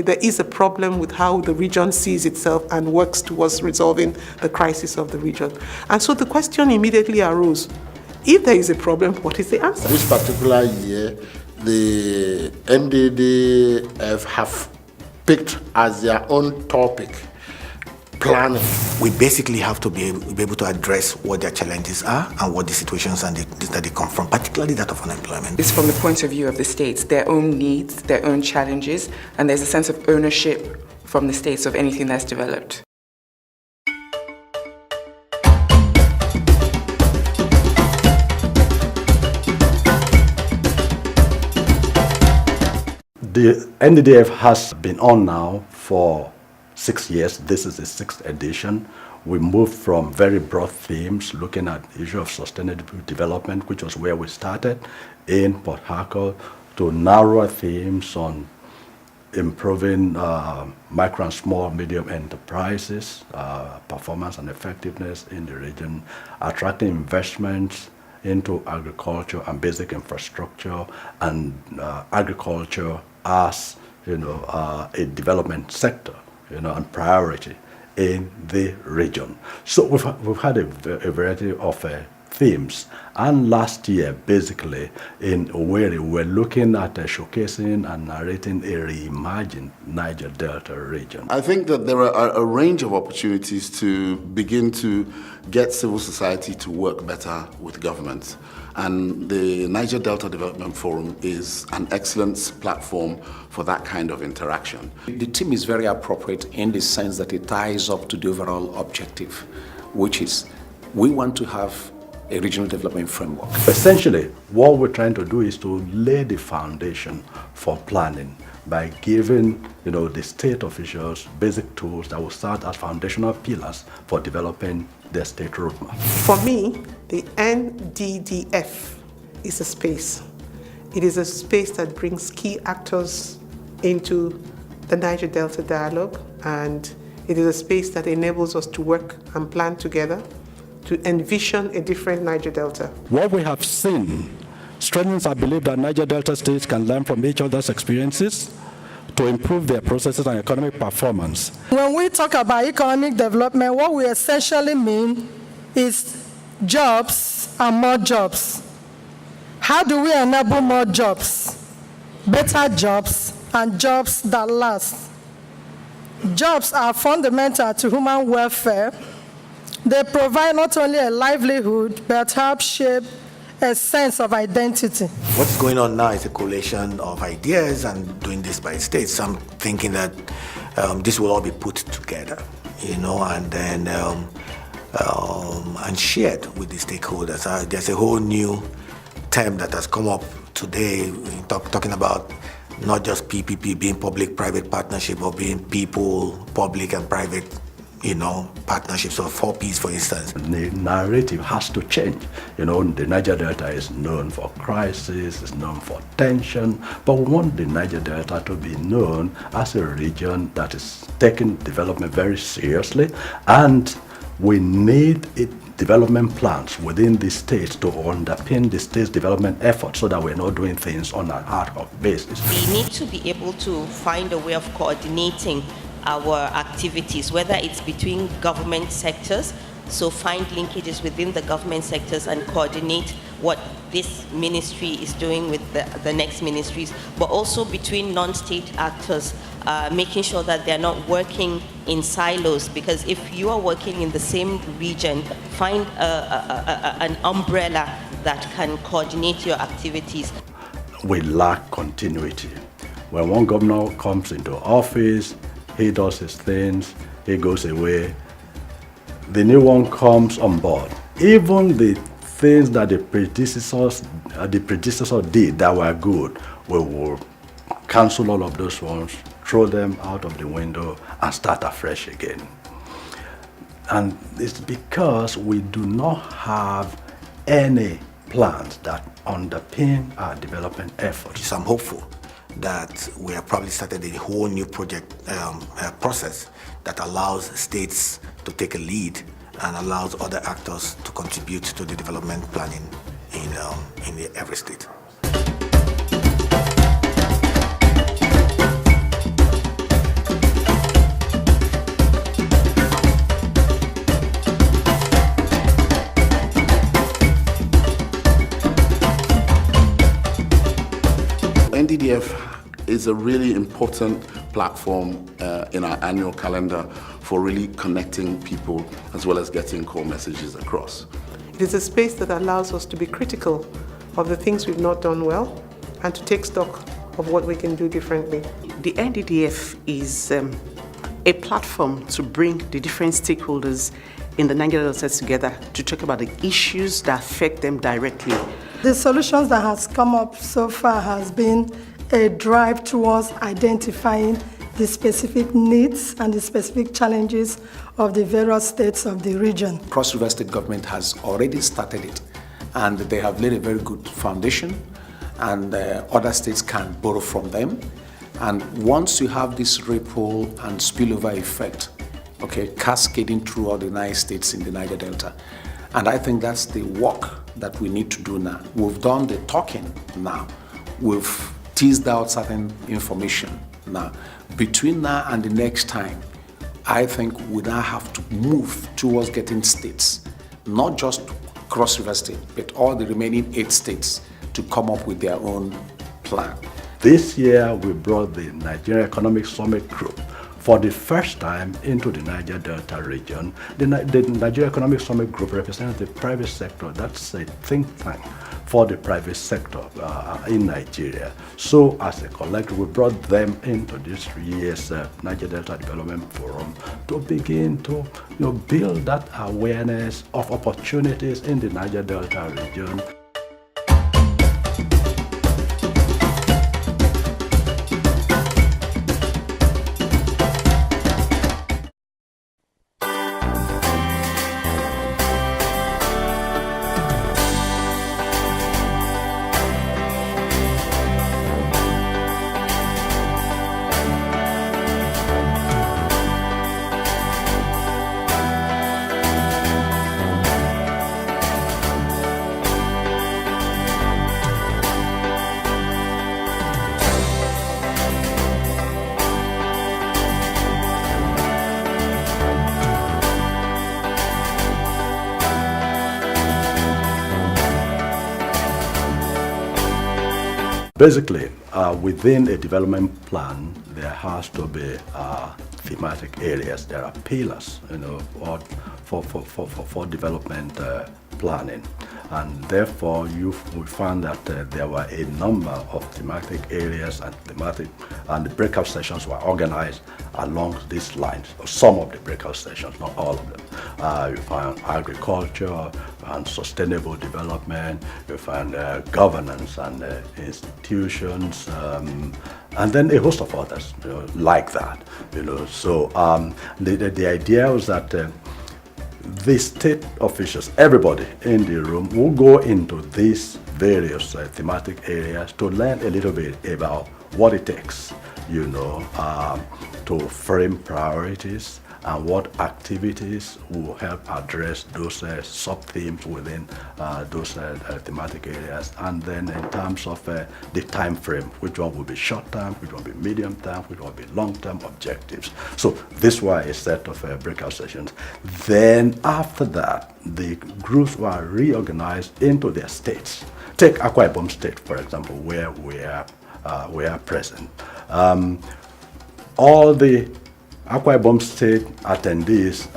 There is a problem with how the region sees itself and works towards resolving the crisis of the region. And so the question immediately arose, if there is a problem, what is the answer? This particular year, the NDDF have picked as their own topic planning. We basically have to be able to address what their challenges are and what the situations that they come from, particularly that of unemployment. It's from the point of view of the states, their own needs, their own challenges, and there's a sense of ownership from the states of anything that's developed. The NDDF has been on now for 6 years. This is the 6th edition. We moved from very broad themes, looking at the issue of sustainable development, which was where we started in Port Harcourt, to narrower themes on improving micro and small medium enterprises, performance and effectiveness in the region, attracting investments into agriculture and basic infrastructure, and agriculture as a development sector, and priority in the region. So we've had a variety of themes. And last year, basically, in Owerri, we're looking at showcasing and narrating a reimagined Niger Delta region. I think that there are a range of opportunities to begin to get civil society to work better with government. And the Niger Delta Development Forum is an excellent platform for that kind of interaction. The theme is very appropriate in the sense that it ties up to the overall objective, which is we want to have a regional development framework. Essentially, what we're trying to do is to lay the foundation for planning by giving the state officials basic tools that will serve as foundational pillars for developing their state roadmap. For me, the NDDF is a space. It is a space that brings key actors into the Niger Delta dialogue, and it is a space that enables us to work and plan together to envision a different Niger Delta. What we have seen strengthens our belief that Niger Delta states can learn from each other's experiences to improve their processes and economic performance. When we talk about economic development, what we essentially mean is jobs and more jobs. How do we enable more jobs? Better jobs and jobs that last. Jobs are fundamental to human welfare. They provide not only a livelihood, but help shape a sense of identity. What's going on now is a collation of ideas and doing this by states. I'm thinking that this will all be put together, and then and shared with the stakeholders. There's a whole new term that has come up today, talking about not just PPP being public-private partnership, or being people, public and private partnerships, or 4 Ps, for instance. The narrative has to change. The Niger Delta is known for crisis, it's known for tension, but we want the Niger Delta to be known as a region that is taking development very seriously, and we need development plans within the state to underpin the state's development efforts so that we're not doing things on an ad hoc basis. We need to be able to find a way of coordinating our activities, whether it's between government sectors, so find linkages within the government sectors and coordinate what this ministry is doing with the next ministries, but also between non-state actors, making sure that they're not working in silos, because if you are working in the same region, find an umbrella that can coordinate your activities. We lack continuity. When one governor comes into office, he does his things, he goes away, the new one comes on board. Even the things that the predecessor did that were good, we will cancel all of those ones, throw them out of the window, and start afresh again. And it's because we do not have any plans that underpin our development efforts. So I'm hopeful that we have probably started a whole new project process that allows states to take a lead and allows other actors to contribute to the development planning in every state. NDDF is a really important platform in our annual calendar for really connecting people as well as getting core messages across. It is a space that allows us to be critical of the things we've not done well and to take stock of what we can do differently. The NDDF is a platform to bring the different stakeholders in the Niger Delta together to talk about the issues that affect them directly. The solutions that has come up so far has been a drive towards identifying the specific needs and the specific challenges of the various states of the region. Cross River State government has already started it, and they have laid a very good foundation, and other states can borrow from them. And once you have this ripple and spillover effect, okay, cascading through all the 9 states in the Niger Delta, and I think that's the work that we need to do now. We've done the talking now. We've teased out certain information now. Between now and the next time, I think we now have to move towards getting states, not just Cross River State, but all the remaining 8 states to come up with their own plan. This year, we brought the Nigeria Economic Summit Group for the first time into the Niger Delta region. The Nigeria Economic Summit Group represents the private sector. That's a think tank for the private sector in Nigeria. So as a collective, we brought them into this year's Niger Delta Development Forum to begin to build that awareness of opportunities in the Niger Delta region. Basically, within a development plan, there has to be thematic areas. There are pillars, for development planning, and therefore we found that there were a number of thematic areas and the breakout sessions were organized along these lines. Some of the breakout sessions, not all of them. You find agriculture and sustainable development. You find governance and institutions, and then a host of others, like that. So the idea was that the state officials, everybody in the room, will go into these various thematic areas to learn a little bit about what it takes, to frame priorities and what activities will help address those sub-themes within those thematic areas. And then in terms of the time frame, which one will be short-term, which one will be medium-term, which one will be long-term objectives. So this was a set of breakout sessions. Then after that, the groups were reorganized into their states. Take Akwa Ibom State, for example, where we are present. All the Akwa Ibom State attendees,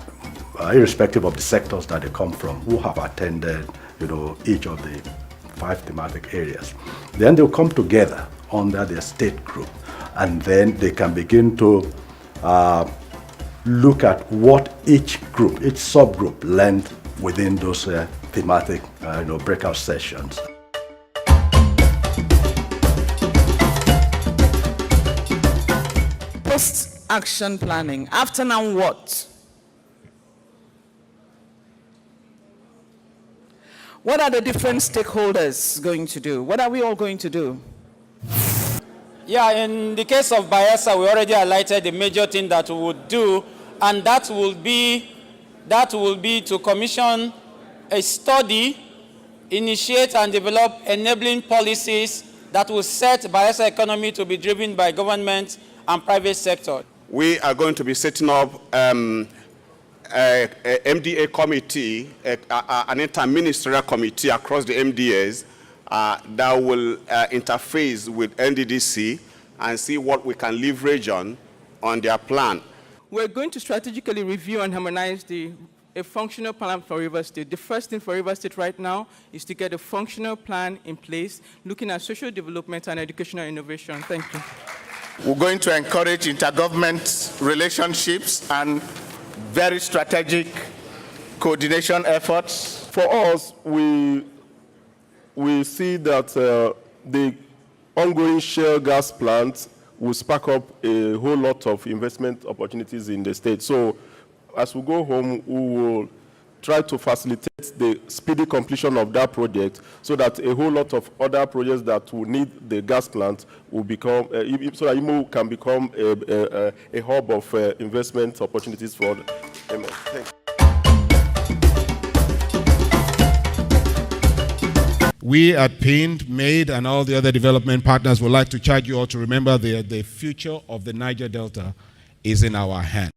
irrespective of the sectors that they come from, who have attended, each of the 5 thematic areas, then they'll come together under their state group, and then they can begin to look at what each group, each subgroup learned within those thematic, breakout sessions. Post-action planning. After now, what? What are the different stakeholders going to do? What are we all going to do? Yeah, in the case of Bayelsa, we already highlighted the major thing that we would do, and that will be to commission a study, initiate and develop enabling policies that will set Bayelsa economy to be driven by government and private sector. We are going to be setting up a MDA committee, an interministerial committee across the MDAs, that will interface with NDDC and see what we can leverage on their plan. We're going to strategically review and harmonize a functional plan for Rivers State. The first thing for Rivers State right now is to get a functional plan in place, looking at social development and educational innovation. Thank you. We're going to encourage intergovernment relationships and very strategic coordination efforts. For us, we see that the ongoing shale gas plants will spark up a whole lot of investment opportunities in the state. So as we go home, we will try to facilitate the speedy completion of that project so that a whole lot of other projects that will need the gas plant will become, so that Imo can become a hub of investment opportunities for MS. Thanks. We at PIND, MAID, and all the other development partners would like to charge you all to remember the future of the Niger Delta is in our hands.